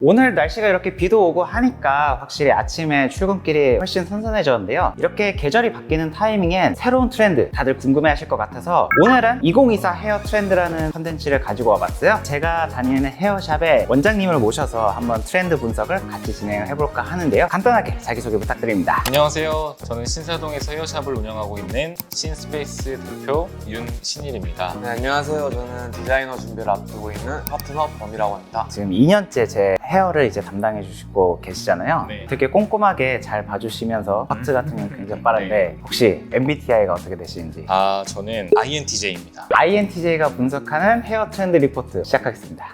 오늘 날씨가 이렇게 비도 오고 하니까 확실히 아침에 출근길이 훨씬 선선해졌는데요. 이렇게 계절이 바뀌는 타이밍엔 새로운 트렌드 다들 궁금해 하실 것 같아서 오늘은 2024 헤어 트렌드라는 컨텐츠를 가지고 와봤어요. 제가 다니는 헤어샵에 원장님을 모셔서 한번 트렌드 분석을 같이 진행을 해볼까 하는데요. 간단하게 자기소개 부탁드립니다. 안녕하세요. 저는 신사동에서 헤어샵을 운영하고 있는 신스페이스 대표 윤신일입니다. 네, 안녕하세요. 저는 디자이너 준비를 앞두고 있는 파트너 범이라고 합니다. 지금 2년째 제 헤어를 이제 담당해 주시고 계시잖아요. 네. 되게 꼼꼼하게 잘 봐주시면서 파트 같은 게 굉장히 빠른데 혹시 MBTI가 어떻게 되시는지? 저는 INTJ입니다. INTJ가 분석하는 헤어 트렌드 리포트 시작하겠습니다.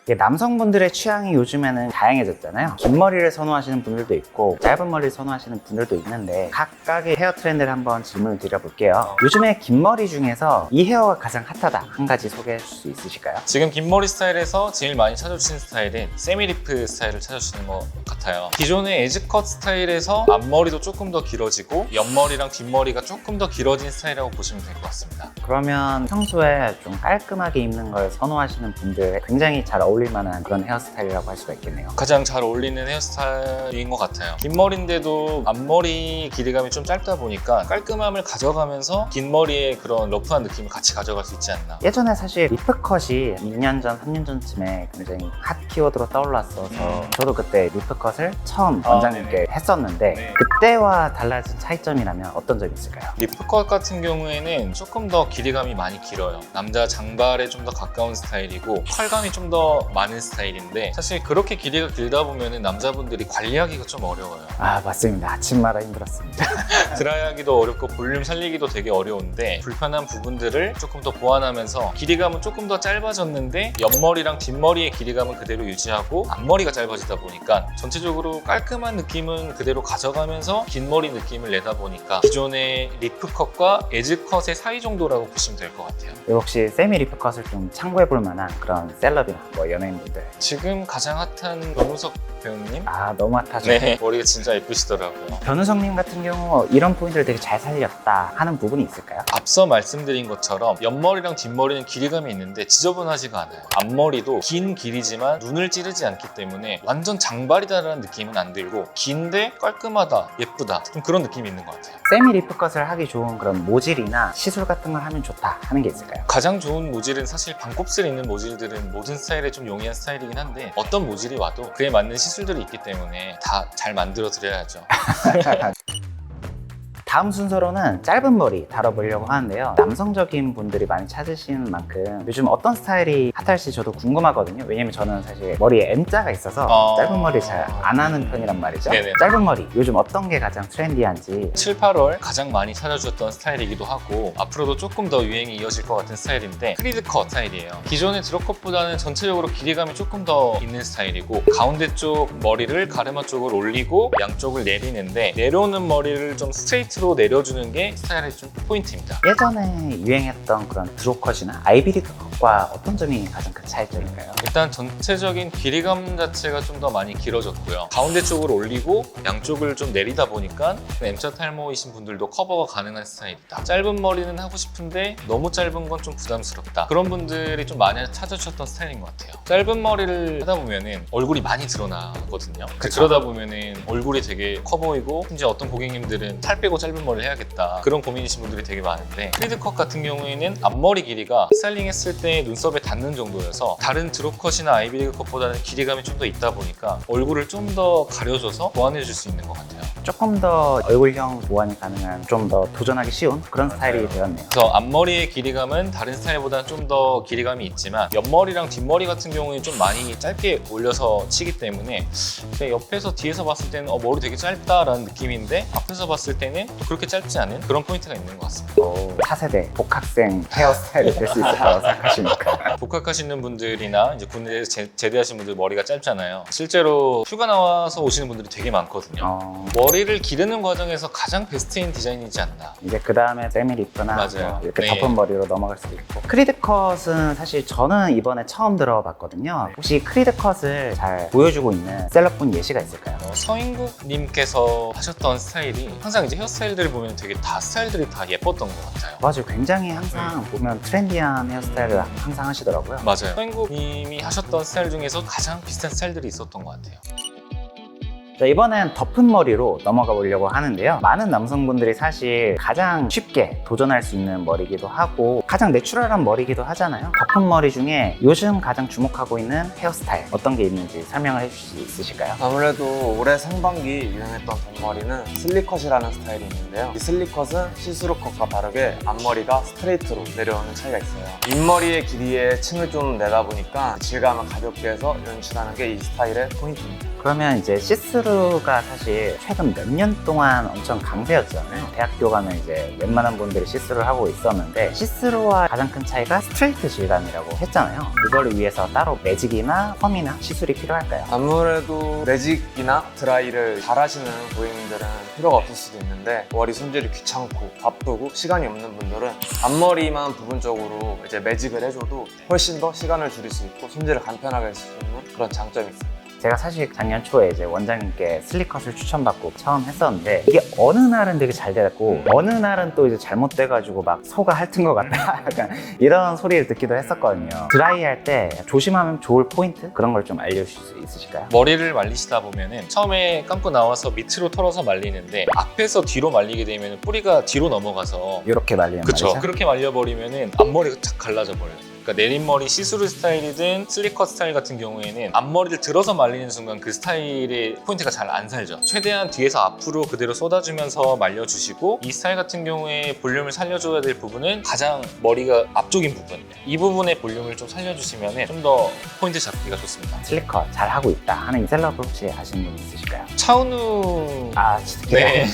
이게 남성분들의 취향이 요즘에는 다양해졌잖아요. 긴 머리를 선호하시는 분들도 있고 짧은 머리를 선호하시는 분들도 있는데 각각의 헤어 트렌드를 한번 질문을 드려볼게요. 요즘에 긴 머리 중에서 이 헤어가 가장 핫하다 한 가지 소개해 줄 수 있으실까요? 지금 긴 머리 스타일에서 제일 많이 찾아주시는 스타일은 세미리프 스타일을 찾아주시는 것 같아요. 기존의 에즈컷 스타일에서 앞머리도 조금 더 길어지고 옆머리랑 뒷머리가 조금 더 길어진 스타일이라고 보시면 될 것 같습니다. 그러면 평소에 좀 깔끔하게 입는 걸 선호하시는 분들 굉장히 잘 어울릴 만한 그런 헤어스타일이라고 할 수가 있겠네요. 가장 잘 어울리는 헤어스타일인 것 같아요. 긴 머리인데도 앞머리 길이감이 좀 짧다 보니까 깔끔함을 가져가면서 긴 머리의 그런 러프한 느낌을 같이 가져갈 수 있지 않나. 예전에 사실 리프컷이 2년 전, 3년 전쯤에 굉장히 핫 키워드로 떠올랐어서 저도 그때 리프컷을 처음 원장님께 했었는데 네. 그때와 달라진 차이점이라면 어떤 점이 있을까요? 리프컷 같은 경우에는 조금 더 길이감이 많이 길어요. 남자 장발에 좀 더 가까운 스타일이고 컬감이 좀 더 많은 스타일인데 사실 그렇게 길이가 길다 보면 남자분들이 관리하기가 좀 어려워요. 아 맞습니다. 아침마다 힘들었습니다. 드라이하기도 어렵고 볼륨 살리기도 되게 어려운데 불편한 부분들을 조금 더 보완하면서 길이감은 조금 더 짧아졌는데 옆머리랑 뒷머리의 길이감은 그대로 유지하고 앞머리가 짧아지다 보니까 전체적으로 깔끔한 느낌은 그대로 가져가면서 긴 머리 느낌을 내다 보니까 기존의 리프컷과 에즈컷의 사이 정도라고 보시면 될 것 같아요. 혹시 세미 리프컷을 좀 참고해 볼 만한 그런 셀럽이나 뭐 연예인분들 지금 가장 핫한 변우석 배우님? 아 너무 핫하죠. 네, 머리가 진짜 예쁘시더라고요. 변우성님 같은 경우 이런 포인트를 되게 잘 살렸다 하는 부분이 있을까요? 앞서 말씀드린 것처럼 옆머리랑 뒷머리는 길이감이 있는데 지저분하지가 않아요. 앞머리도 긴 길이지만 눈을 찌르지 않기 때문에 완전 장발이다라는 느낌은 안 들고 긴데 깔끔하다, 예쁘다 좀 그런 느낌이 있는 것 같아요. 세미 리프컷을 하기 좋은 그런 모질이나 시술 같은 걸 하면 좋다 하는 게 있을까요? 가장 좋은 모질은 사실 반곱슬 있는 모질들은 모든 스타일에 좀 용이한 스타일이긴 한데 어떤 모질이 와도 그에 맞는 시술들이 있기 때문에 다 잘 만들어 드려야죠. 다음 순서로는 짧은 머리 다뤄보려고 하는데요. 남성적인 분들이 많이 찾으시는 만큼 요즘 어떤 스타일이 핫할지 저도 궁금하거든요. 왜냐면 저는 사실 머리에 M자가 있어서 짧은 머리 잘 안 하는 편이란 말이죠. 네네. 짧은 머리 요즘 어떤 게 가장 트렌디한지 7, 8월 가장 많이 찾아주셨던 스타일이기도 하고 앞으로도 조금 더 유행이 이어질 것 같은 스타일인데 크리드컷 스타일이에요. 기존의 드롭컷보다는 전체적으로 길이감이 조금 더 있는 스타일이고 가운데 쪽 머리를 가르마 쪽을 올리고 양쪽을 내리는데 내려오는 머리를 좀 스트레이트로 내려주는 게 스타일의 좀 포인트입니다. 예전에 유행했던 그런 드롭컷이나 아이비리 컷과 어떤 점이 가장 큰 차이점인가요? 일단 전체적인 길이감 자체가 좀 더 많이 길어졌고요. 가운데 쪽을 올리고 양쪽을 좀 내리다 보니까 M자 탈모이신 분들도 커버가 가능한 스타일이다. 짧은 머리는 하고 싶은데 너무 짧은 건 좀 부담스럽다. 그런 분들이 좀 많이 찾으셨던 스타일인 것 같아요. 짧은 머리를 하다 보면은 얼굴이 많이 드러나거든요. 그러다 보면은 얼굴이 되게 커 보이고 심지어 어떤 고객님들은 살 빼고 짧은 머리를 해야겠다. 그런 고민이신 분들이 되게 많은데 크리드컷 같은 경우에는 앞머리 길이가 스타일링 했을 때 눈썹에 닿는 정도여서 다른 드롭컷이나 아이비리 컷보다는 길이감이 좀 더 있다 보니까 얼굴을 좀 더 가려줘서 보완해 줄 수 있는 것 같아요. 조금 더 얼굴형 보완이 가능한 좀 더 도전하기 쉬운 그런 스타일이 되었네요. 그래서 앞머리의 길이감은 다른 스타일보다는 좀 더 길이감이 있지만 옆머리랑 뒷머리 같은 경우에 좀 많이 짧게 올려서 치기 때문에 그냥 옆에서 뒤에서 봤을 때는 머리 되게 짧다라는 느낌인데 앞에서 봤을 때는 또 그렇게 짧지 않은 그런 포인트가 있는 것 같습니다. 차세대 복학생 헤어스타일이 될 수 있을 거라고 생각하십니까? 복학하시는 분들이나 이제 군대에서 제대하신 분들 머리가 짧잖아요. 실제로 휴가 나와서 오시는 분들이 되게 많거든요. 머리 머리를 기르는 과정에서 가장 베스트인 디자인이지 않나. 이제 그 다음에 세미리프나 맞아요. 뭐 이렇게 네. 덮은 머리로 넘어갈 수도 있고. 크리드컷은 사실 저는 이번에 처음 들어봤거든요. 혹시 크리드컷을 잘 보여주고 있는 셀럽분 예시가 있을까요? 서인국님께서 하셨던 스타일이 항상 이제 헤어스타일들을 보면 되게 다 스타일들이 다 예뻤던 것 같아요. 맞아요. 굉장히 항상 보면 트렌디한 헤어스타일을 항상 하시더라고요. 맞아요. 서인국님이 하셨던 스타일 중에서 가장 비슷한 스타일들이 있었던 것 같아요. 자, 이번엔 덮은 머리로 넘어가 보려고 하는데요. 많은 남성분들이 사실 가장 쉽게 도전할 수 있는 머리기도 하고 가장 내추럴한 머리기도 하잖아요. 덮은 머리 중에 요즘 가장 주목하고 있는 헤어스타일 어떤 게 있는지 설명을 해주실 수 있으실까요? 아무래도 올해 상반기 유행했던 덮머리는 슬리컷이라는 스타일이 있는데요. 이 슬리컷은 시스루 컷과 다르게 앞머리가 스트레이트로 내려오는 차이가 있어요. 윗머리의 길이에 층을 좀 내다 보니까 질감을 가볍게 해서 연출하는 게 이 스타일의 포인트입니다. 그러면 이제 시스루가 사실 최근 몇 년 동안 엄청 강세였잖아요. 대학교 가면 이제 웬만한 분들이 시스루를 하고 있었는데 시스루와 가장 큰 차이가 스트레이트 질감이라고 했잖아요. 그걸 위해서 따로 매직이나 펌이나 시술이 필요할까요? 아무래도 매직이나 드라이를 잘 하시는 고객님들은 필요가 없을 수도 있는데 머리 손질이 귀찮고 바쁘고 시간이 없는 분들은 앞머리만 부분적으로 이제 매직을 해줘도 훨씬 더 시간을 줄일 수 있고 손질을 간편하게 할 수 있는 그런 장점이 있습니다. 제가 사실 작년 초에 이제 원장님께 슬리컷을 추천받고 처음 했었는데 이게 어느 날은 되게 잘 됐고 어느 날은 또 이제 잘못돼가지고 막 소가 핥은 것 같다 약간 이런 소리를 듣기도 했었거든요. 드라이할 때 조심하면 좋을 포인트 그런 걸 좀 알려주실 수 있으실까요? 머리를 말리시다 보면은 처음에 감고 나와서 밑으로 털어서 말리는데 앞에서 뒤로 말리게 되면 뿌리가 뒤로 넘어가서 이렇게 말리는 그쵸. 말이죠. 그렇게 말려버리면은 앞머리가 탁 갈라져 버려요. 그러니까 내린머리 시스루 스타일이든 슬리컷 스타일 같은 경우에는 앞머리를 들어서 말리는 순간 그 스타일의 포인트가 잘 안 살죠. 최대한 뒤에서 앞으로 그대로 쏟아주면서 말려주시고 이 스타일 같은 경우에 볼륨을 살려줘야 될 부분은 가장 머리가 앞쪽인 부분 이 부분의 볼륨을 좀 살려주시면 좀 더 포인트 잡기가 좋습니다. 슬리컷 잘 하고 있다 하는 셀럽 혹시 아시는 분 있으실까요? 차은우 아 진짜 네.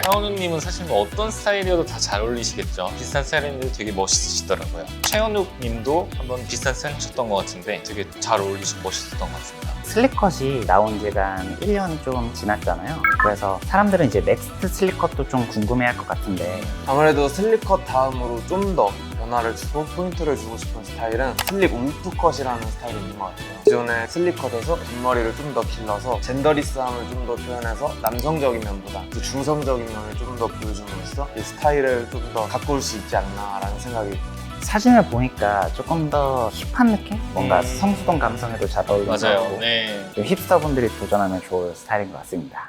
차은우님은 사실 뭐 어떤 스타일이어도 다 잘 어울리시겠죠. 비슷한 스타일인데 되게 멋있으시더라고요. 최현욱님도 한번 비슷한 스타일 하셨던 것 같은데 되게 잘 어울리시고 멋있었던 것 같습니다. 슬리컷이 나온 지가 한 1년 좀 지났잖아요. 그래서 사람들은 이제 넥스트 슬리컷도 좀 궁금해할 것 같은데 아무래도 슬립컷 다음으로 좀 더 변화를 주고 포인트를 주고 싶은 스타일은 슬립 움프컷이라는 스타일이 있는 것 같아요. 기존의 슬립컷에서 뒷머리를 좀 더 길러서 젠더리스함을 좀 더 표현해서 남성적인 면보다 그 중성적인 면을 좀 더 보여줌으로써 이 스타일을 좀 더 가꿀 수 있지 않나라는 생각이 듭니다. 사진을 보니까 조금 더 힙한 느낌? 뭔가 음. 성수동 감성에도 잘 어울리는 것 맞아요. 같고 네. 힙스터분들이 도전하면 좋을 스타일인 것 같습니다.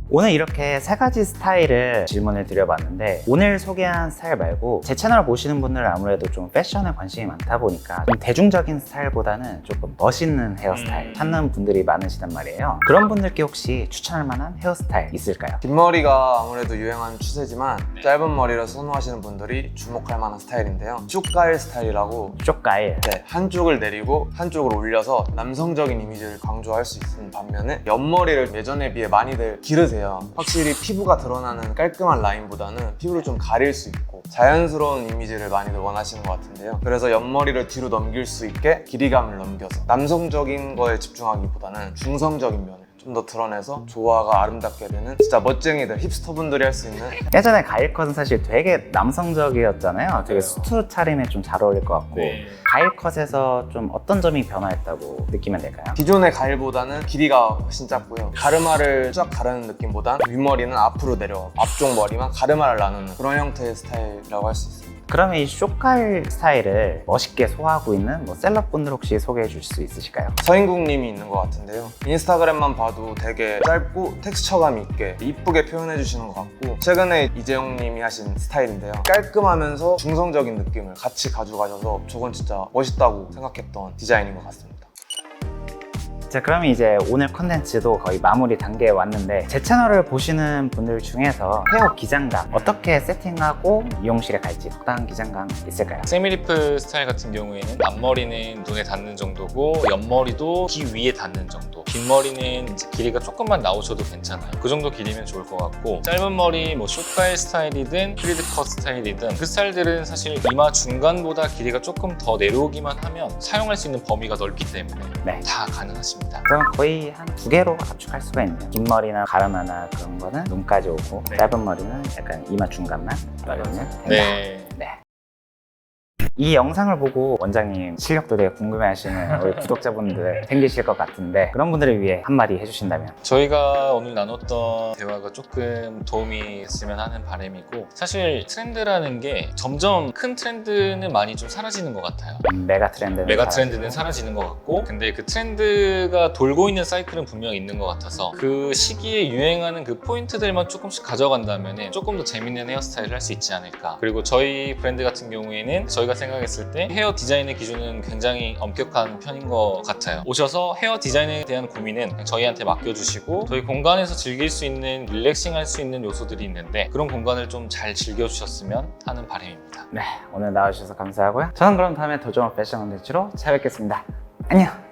오늘 이렇게 세 가지 스타일을 질문을 드려봤는데 오늘 소개한 스타일 말고 제 채널 보시는 분들은 아무래도 좀 패션에 관심이 많다 보니까 좀 대중적인 스타일보다는 조금 멋있는 헤어스타일 찾는 분들이 많으시단 말이에요. 그런 분들께 혹시 추천할 만한 헤어스타일 있을까요? 긴 머리가 아무래도 유행하는 추세지만 짧은 머리를 선호하시는 분들이 주목할 만한 스타일인데요. 쭉가일 스타일이라고 쪽가일. 네, 한쪽을 내리고 한쪽을 올려서 남성적인 이미지를 강조할 수 있는 반면에 옆머리를 예전에 비해 많이들 기르세요. 확실히 피부가 드러나는 깔끔한 라인보다는 피부를 좀 가릴 수 있고 자연스러운 이미지를 많이들 원하시는 것 같은데요. 그래서 옆머리를 뒤로 넘길 수 있게 길이감을 넘겨서 남성적인 거에 집중하기보다는 중성적인 면을 좀 더 드러내서 조화가 아름답게 되는 진짜 멋쟁이들, 힙스터분들이 할 수 있는 예전에 가일컷은 사실 되게 남성적이었잖아요. 되게 수트 차림에 좀 잘 어울릴 것 같고 네. 가일컷에서 좀 어떤 점이 변화했다고 느끼면 될까요? 기존의 가일보다는 길이가 훨씬 작고요. 가르마를 쫙 가르는 느낌보단 윗머리는 앞으로 내려가고 앞쪽 머리만 가르마를 나누는 그런 형태의 스타일이라고 할 수 있습니다. 그러면 이 쇼가일 스타일을 멋있게 소화하고 있는 뭐 셀럽분들 혹시 소개해 주실 수 있으실까요? 서인국님이 있는 것 같은데요. 인스타그램만 봐도 되게 짧고 텍스처감 있게 이쁘게 표현해 주시는 것 같고 최근에 이재용님이 하신 스타일인데요. 깔끔하면서 중성적인 느낌을 같이 가져가셔서 저건 진짜 멋있다고 생각했던 디자인인 것 같습니다. 자, 그러면 이제 오늘 컨텐츠도 거의 마무리 단계에 왔는데 제 채널을 보시는 분들 중에서 헤어 기장감 어떻게 세팅하고 미용실에 갈지 적당한 기장감 있을까요? 세미리프 스타일 같은 경우에는 앞머리는 눈에 닿는 정도고 옆머리도 귀 위에 닿는 정도 긴 머리는 이제 길이가 조금만 나오셔도 괜찮아요. 그 정도 길이면 좋을 것 같고 짧은 머리 뭐 숏가일 스타일이든 프리드컷 스타일이든 그 스타일들은 사실 이마 중간보다 길이가 조금 더 내려오기만 하면 사용할 수 있는 범위가 넓기 때문에 네. 다 가능하십니다. 있습니다. 그럼 거의 한 두 개로 압축할 수가 있네요. 긴 머리나 가르마나 그런 거는 눈까지 오고 네. 짧은 머리는 약간 이마 중간만 떨리면 된다. 네. 네. 이 영상을 보고 원장님 실력도 되게 궁금해하시는 우리 구독자분들 생기실 것 같은데 그런 분들을 위해 한마디 해주신다면? 저희가 오늘 나눴던 대화가 조금 도움이 됐으면 하는 바람이고, 사실 트렌드라는 게 점점 큰 트렌드는 많이 좀 사라지는 것 같아요. 메가 트렌드는 메가 트렌드는 사라지는 것 같고, 근데 그 트렌드가 돌고 있는 사이클은 분명히 있는 것 같아서 그 시기에 유행하는 그 포인트들만 조금씩 가져간다면 조금 더 재밌는 헤어스타일을 할 수 있지 않을까. 그리고 저희 브랜드 같은 경우에는 저희가 생각했을 때 헤어 디자인의 기준은 굉장히 엄격한 편인 것 같아요. 오셔서 헤어 디자인에 대한 고민은 저희한테 맡겨주시고 저희 공간에서 즐길 수 있는, 릴렉싱할 수 있는 요소들이 있는데 그런 공간을 좀 잘 즐겨주셨으면 하는 바람입니다. 네, 오늘 나와주셔서 감사하고요. 저는 그럼 다음에 더 좋은 패션 컨텐츠로 찾아뵙겠습니다. 안녕!